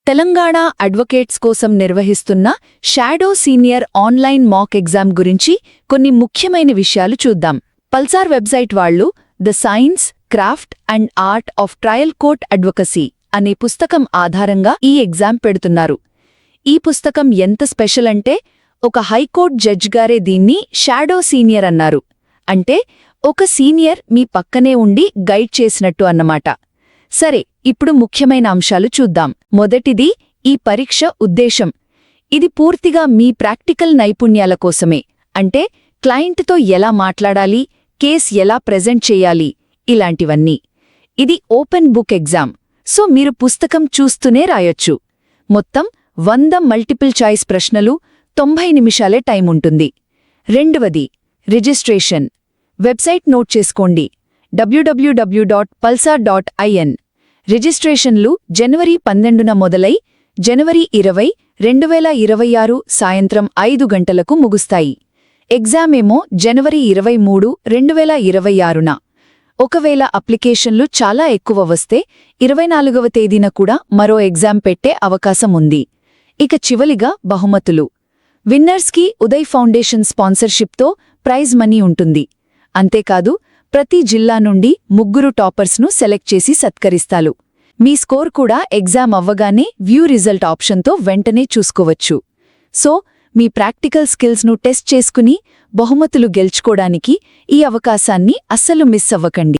Telangana advocates కోసం నిర్వహిస్తున్న shadow senior online మాక్ exam గురించి కొన్ని ముఖ్యమైన విషయాలు చూద్దాం. పల్సార్ వెబ్సైట్ వాళ్ళు the science, craft and art of trial court advocacy అనే పుస్తకం ఆధారంగా ఈ ఎగ్జామ్ పెడుతున్నారు. ఈ పుస్తకం ఎంత స్పెషల్ అంటే ఒక హైకోర్టు జడ్జ్ గారే దీన్ని షాడో సీనియర్ అన్నారు. అంటే ఒక సీనియర్ మీ పక్కనే ఉండి గైడ్ చేసినట్టు అన్నమాట. సరే, ఇప్పుడు ముఖ్యమైన అంశాలు చూద్దాం. మొదటిది, ఈ పరీక్ష ఉద్దేశం. ఇది పూర్తిగా మీ ప్రాక్టికల్ నైపుణ్యాల కోసమే. అంటే క్లయింట్తో ఎలా మాట్లాడాలి, కేస్ ఎలా ప్రెజెంట్ చేయాలి, ఇలాంటివన్నీ. ఇది ఓపెన్ బుక్ ఎగ్జామ్, సో మీరు పుస్తకం చూస్తూనే రాయొచ్చు. మొత్తం 100 మల్టిపుల్ చాయిస్ ప్రశ్నలు, 90 నిమిషాలే టైం ఉంటుంది. రెండవది, రిజిస్ట్రేషన్. వెబ్సైట్ నోట్ చేసుకోండి, www.palsar.in. రిజిస్ట్రేషన్లు జనవరి 12న మొదలై జనవరి 20, 2026 సాయంత్రం 5 గంటలకు ముగుస్తాయి. ఎగ్జామ్ ఏమో జనవరి 23, 2026న. ఒకవేళ అప్లికేషన్లు చాలా ఎక్కువ వస్తే 24వ తేదీన కూడా మరో ఎగ్జామ్ పెట్టే అవకాశం ఉంది. ఇక చివలిగా బహుమతులు. విన్నర్స్కి ఉదయ్ ఫౌండేషన్ స్పాన్సర్షిప్తో ప్రైజ్ మనీ ఉంటుంది. అంతేకాదు, ప్రతి జిల్లా నుండి 3 టాపర్స్ను సెలెక్ట్ చేసి సత్కరిస్తారు. మీ స్కోర్ కూడా ఎగ్జామ్ అవ్వగానే వ్యూ రిజల్ట్ ఆప్షన్తో వెంటనే చూసుకోవచ్చు. సో, మీ ప్రాక్టికల్ స్కిల్స్ను టెస్ట్ చేసుకుని బహుమతులు గెలుచుకోడానికి ఈ అవకాశాన్ని అస్సలు మిస్ అవ్వకండి.